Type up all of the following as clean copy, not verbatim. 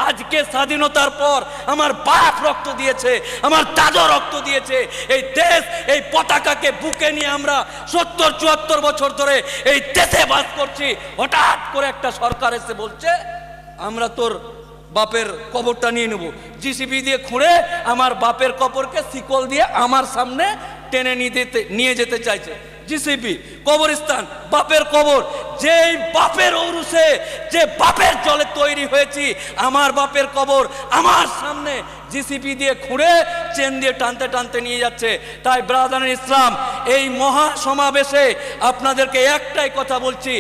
আজকে স্বাধীনতার পর আমার বাপ রক্ত দিয়েছে, আমার দাদু রক্ত দিয়েছে, এই দেশ, এই পতাকাকে বুকে নিয়ে আমরা ৭০-৭৪ বছর ধরে এই দেশে বাস করছি। হঠাৎ করে একটা সরকার এসে বলছে আমরা তোর বাপের কবরটা নিয়ে নেব। জিসিবি দিয়ে খুঁড়ে আমার বাপের কবরকে শিকল দিয়ে আমার সামনে টেনে নিয়ে যেতে চাইছে। জিসিবি, কবরস্থান, বাপের কবর, যেই বাপের ঔরসে, যে বাপের জলে তৈরি হয়েছি, আমার বাপের কবর আমার সামনে জিসিবি দিয়ে খুঁড়ে চেন দিয়ে টানতে টানতে নিয়ে যাচ্ছে। তাই ব্রাদার ইসলাম, এই মহা সমাবেশে আপনাদেরকে একটাই কথা বলছি,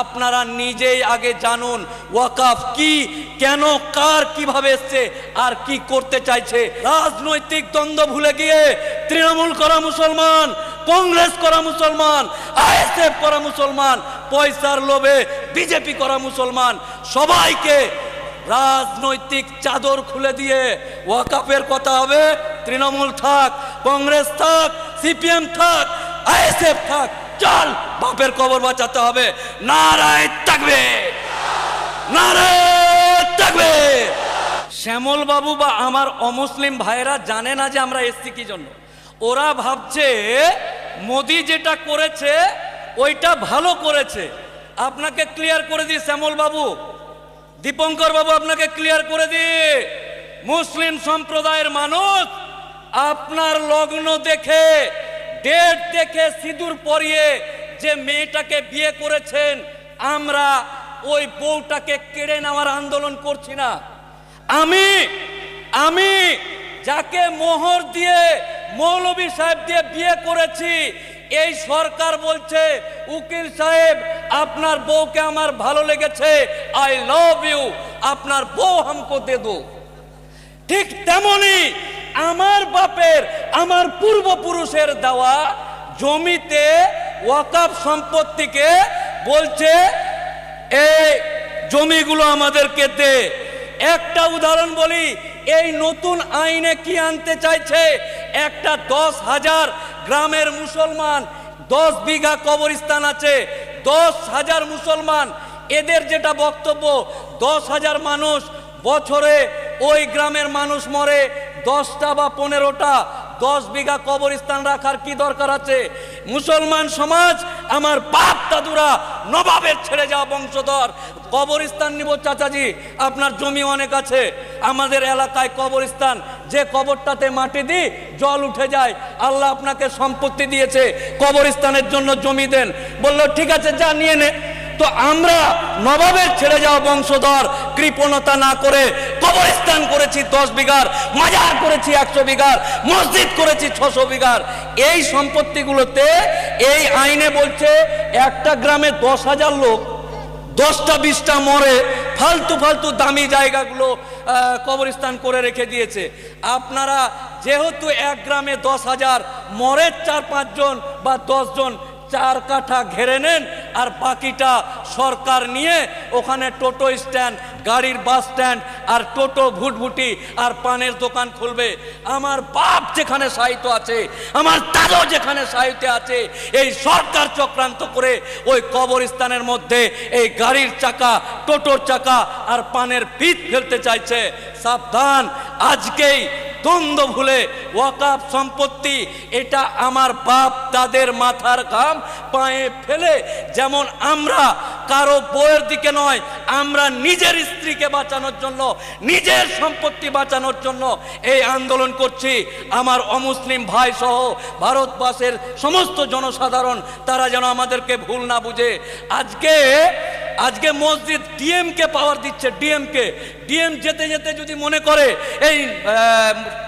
আপনারা নিজেই আগে জানুন ওয়াকাফ কি, কেন, কার, কিভাবে এসছে আর কি করতে চাইছে। রাজনৈতিক দ্বন্দ্ব ভুলে গিয়ে তৃণমূল করা মুসলমান, কংগ্রেস করা মুসলমান, আইএসএফ করা মুসলমান, পয়সার লোভে বিজেপি করা মুসলমান, সবাইকে রাজনৈতিক চাদর খুলে দিয়ে ওয়াকাফের কথা হবে। তৃণমূল থাক, কংগ্রেস থাক, সিপিএম থাক, আইএসএফ থাক, চল বাপের কবর বাঁচাতে হবে। নারায়ে তাকবীর, নারায়ে তাকবীর। শ্যামল বাবু বা আমার অমুসলিম ভাইরা জানে না যে আমরা এসছি কি জন্য। ওরা ভাবছে মোদি যেটা করেছে ওইটা ভালো করেছে। আপনাকে ক্লিয়ার করে দিই শ্যামল বাবু, দীপঙ্কর বাবু, আপনাকে ক্লিয়ার করে দিই, মুসলিম সম্প্রদায়ের মানুষ আপনার লগ্ন দেখে, ডেট দেখে, সিঁদুর পরিয়ে যে মেয়েটাকে বিয়ে করেছেন, আমরা ওই বউটাকে কেড়ে নেওয়ার আন্দোলন করছি না। আমি যাকে মোহর দিয়ে, মৌলভী সাহেব দিয়ে বিয়ে করেছি, এই সরকার বলছে উকিল সাহেব আপনার বউকে আমার ভালো লেগেছে, আই লাভ ইউ, আপনার বউ হামকো দে দো। ঠিক তেমনি আমার বাপের, আমার পূর্বপুরুষের দেওয়া জমিতে ওয়াকাফ সম্পত্তিকে বলছে এই জমিগুলো আমাদেরকে দে। একটা উদাহরণ বলি, এই নতুন আইনে কি আনতে চাইছে, একটা 10,000 গ্রামের মুসলমান, 10 বিঘা কবরস্থান আছে, 10,000 মুসলমান, এদের যেটা বক্তব্য 10,000 মানুষ, বছরে ওই গ্রামের মানুষ মরে 10টা বা 15টা, 10 বিঘা কবরস্থান রাখার কি দরকার আছে? মুসলমান সমাজ, আমার বাপ দাদুরা নবাবের ছেড়ে যাওয়া বংশধর, কবরস্থান নিব চাচাজি, আপনার জমি অনেক আছে, আমাদের এলাকায় কবরস্থান, যে কবরটাতে মাটি দিই জল উঠে যায়, আল্লাহ আপনাকে সম্পত্তি দিয়েছে, কবরস্থানের জন্য জমি দেন। বললো ঠিক আছে, যা নিয়ে নে। তো আমরা নবাবের ছেড়ে যাওয়া বংশধর কৃপণতা না করে কবরস্থান করেছি 10 বিঘার, মাজার করেছি 100 বিঘার, মসজিদ করেছি 600 বিঘার। এই সম্পত্তিগুলোতে এই আইনে বলছে একটা গ্রামে 10,000 লোক, 10টা 20টা মরে, ফালতু ফালতু দামি জায়গাগুলো কবরস্থান করে রেখে দিয়েছে। আপনারা যেহেতু এক গ্রামে 10,000 মরে 4-5 জন বা 10 জন, 4 কাঠা ঘেরে নেন, আর বাকিটা সরকার নিয়ে ওখানে টোটো স্ট্যান্ড, গাড়ির বাস স্ট্যান্ড আর টোটো ভুটভুটি আর পানের দোকান খুলবে। আমার বাপ যেখানে সাহিত্য আছে, আমার দাদু যেখানে সাহিত্যে আছে, এই সরকার চক্রান্ত করে ওই কবরস্থানের মধ্যে এই গাড়ির চাকা, টোটোর চাকা আর পানের পিঠ ফেলতে চাইছে। সাবধান, আজকেই দ্বন্দ্ব ভুলে ওয়াকাফ সম্পত্তি, এটা আমার বাপ দাদের মাথার ঘাম পায়ে ফেলে, যেমন আমরা কারো বউয়ের দিকে নয়, আমরা নিজের স্ত্রীকে বাঁচানোর জন্য, নিজের সম্পত্তি বাঁচানোর জন্য এই আন্দোলন করছি। আমার অমুসলিম ভাই সহ ভারতবর্ষের সমস্ত জনসাধারণ, তারা যেন আমাদেরকে ভুল না বুঝে। আজকে মসজিদ ডিএমকে পাওয়ার দিচ্ছে, ডিএম যেতে যেতে যদি মনে করে এই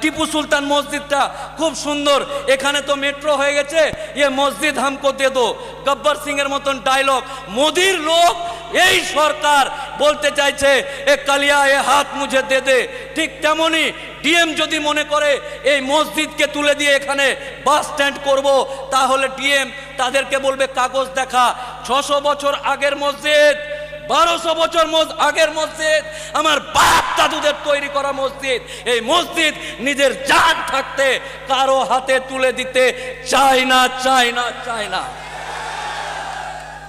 টিপু সুলতান মসজিদটা খুব সুন্দর, এখানে তো মেট্রো হয়ে গেছে, ये মসজিদ হামকো দে দো, গব্বর সিং এর মতন ডায়লগ। মোদির লোক, এই সরকার বলতে চাইছে এ কালিয়া এ হাত মুঝে দে দে। ঠিক তেমনি ডিএম যদি মনে করে এই মসজিদকে তুলে দিয়ে এখানে বাস স্ট্যান্ড করব, তাহলে ডিএম তাদেরকে বলবে কাগজ দেখা। 600 বছর আগের মসজিদ, 1200 বছর আগের মসজিদ, আমার বাপ দাদুদের তৈরি করা মসজিদ, এই মসজিদ নিজের জান থাকতে কারো হাতে তুলে দিতে চায় না।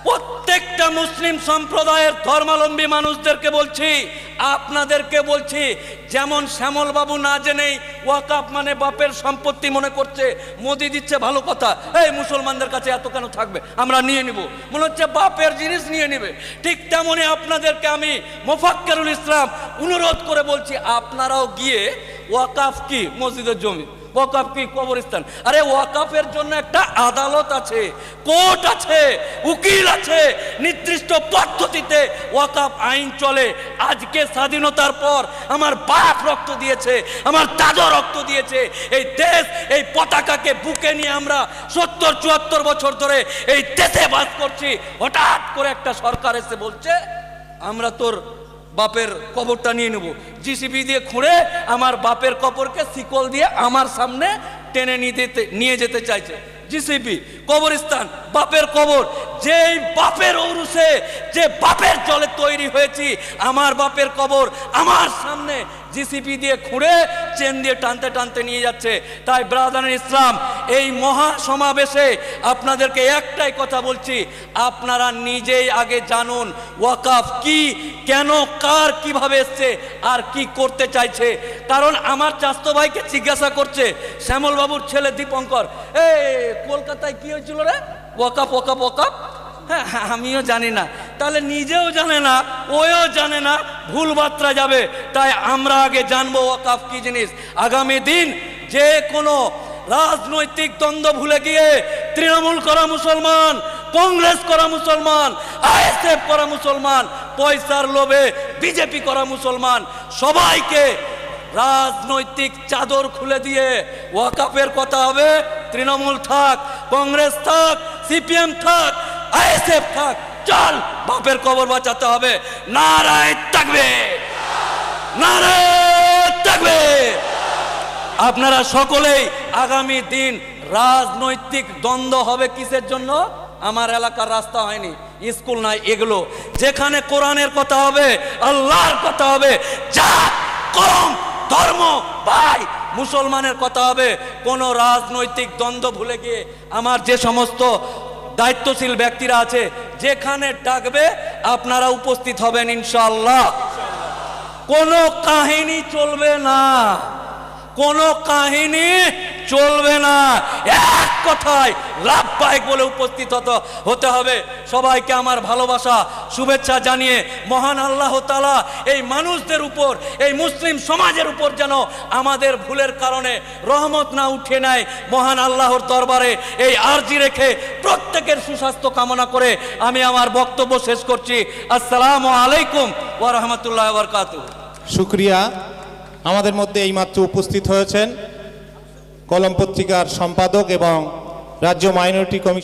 প্রত্যেক প্রত্যেকটা মুসলিম সম্প্রদায়ের ধর্মাবলম্বী মানুষদেরকে বলছি, আপনাদেরকে বলছি, যেমন শ্যামল বাবু না জেনেই ওয়াকাফ মানে বাপের সম্পত্তি মনে করছে, মোদি দিচ্ছে ভালো কথা, এই মুসলমানদের কাছে এত কেন থাকবে, আমরা নিয়ে নিব, মনে হচ্ছে বাপের জিনিস নিয়ে নিবে। ঠিক তেমনি আপনাদেরকে আমি মোফাক্কেরুল ইসলাম অনুরোধ করে বলছি, আপনারাও গিয়ে ওয়াকাফ কি মসজিদের জমি, ওয়াকাফ কি কবরস্থান, আরে ওয়াকাফের জন্য একটা আদালত আছে, কোর্ট আছে, উকিল আছে, নির্দিষ্ট পদ্ধতিতে ওয়াকাফ আইন চলে। আজকে স্বাধীনতার পর আমার বাপ রক্ত দিয়েছে, আমার দাদা রক্ত দিয়েছে, এই দেশ, এই পতাকাকে বুকে নিয়ে আমরা ৭০-৭৪ বছর ধরে এই দেশে বাস করছি। হঠাৎ করে একটা সরকার এসে বলছে আমরা তোর বাপের কবরটা নিয়ে নেব, জিসিবি দিয়ে খুঁড়ে আমার বাপের কবরকে শিকল দিয়ে আমার সামনে টেনে নিয়ে যেতে চাইছে। জিসিবি, কবরস্থান, বাপের কবর, যেই বাপের ঔরসে, যে বাপের জলে তৈরি হয়েছি, আমার বাপের কবর আমার সামনে জিসিবি দিয়ে খুঁড়ে চেন দিয়ে টানতে টানতে নিয়ে যাচ্ছে। তাই ব্রাদার ইসলাম, এই মহা সমাবেশে আপনাদেরকে একটাই কথা বলছি, আপনারা নিজেই আগে জানুন ওয়াকাফ কি, কেন, কার, কিভাবে এসছে আর কি করতে চাইছে। কারণ আমার চাস্তো ভাইকে জিজ্ঞাসা করছে শ্যামল বাবুর ছেলে দীপঙ্কর, কলকাতায় কি হয়েছিল রে, ওয়াকাফ ওয়াকাফ ওয়াকাফ, হ্যাঁ আমিও জানি না, তাহলে নিজেও জানে না, ওও জানে না, ভুল বার্তা যাবে। তাই আমরা আগে জানবো ওয়াকাফ কি জিনিস। আগামী দিন যে কোনো রাজনৈতিক দ্বন্দ্ব ভুলে গিয়ে তৃণমূল করা মুসলমান, কংগ্রেস করা মুসলমান, আইএসএফ করা মুসলমান, পয়সার লোভে বিজেপি করা মুসলমান, সবাইকে রাজনৈতিক চাদর খুলে দিয়ে ওয়াকাফের কথা হবে। তৃণমূল থাক, কংগ্রেস থাক, সিপিএম থাক, আইএসএফ থাক, চল বাপের কবর বাঁচাতে হবে। নারায়ে তাকবীর, নারায়ে তাকবীর। আপনারা সকলেই আগামী দিন রাজনৈতিক দ্বন্দ্ব হবে কিসের জন্য? আমার এলাকার রাস্তা হয়নি, স্কুল নাই, এগুলো যেখানে কোরআনের কথা হবে, আল্লাহর কথা হবে, জাত, কওম, ধর্ম, ভাই, মুসলমানের কথা হবে। কোন রাজনৈতিক দ্বন্দ্ব ভুলে গিয়ে আমার যে সমস্ত দায়িত্বশীল ব্যক্তিরা আছে, যেখানে ডাকবে আপনারা উপস্থিত হবেন ইনশাআল্লাহ। কোনো কাহিনী চলবে না, কোনো কাহিনী চলবে না, এক কথায় লাভবাহিক বলে উপস্থিত হতে হবে। সবাইকে আমার ভালোবাসা, শুভেচ্ছা জানিয়ে মহান আল্লাহ তাআলা এই মানুষদের উপর, এই মুসলিম সমাজের উপর যেন আমাদের ভুলের কারণে রহমত না উঠে নেয়, মহান আল্লাহর দরবারে এই আরজি রেখে প্রত্যেকের সুস্বাস্থ্য কামনা করে আমি আমার বক্তব্য শেষ করছি। আসসালামু আলাইকুম ওয়া রাহমাতুল্লাহি ওয়া বারাকাতুহু। শুকরিয়া। আমাদের মধ্যে এইমাত্র উপস্থিত হয়েছেন কলম পত্রিকার সম্পাদক এবং রাজ্য মাইনরিটি কমিশন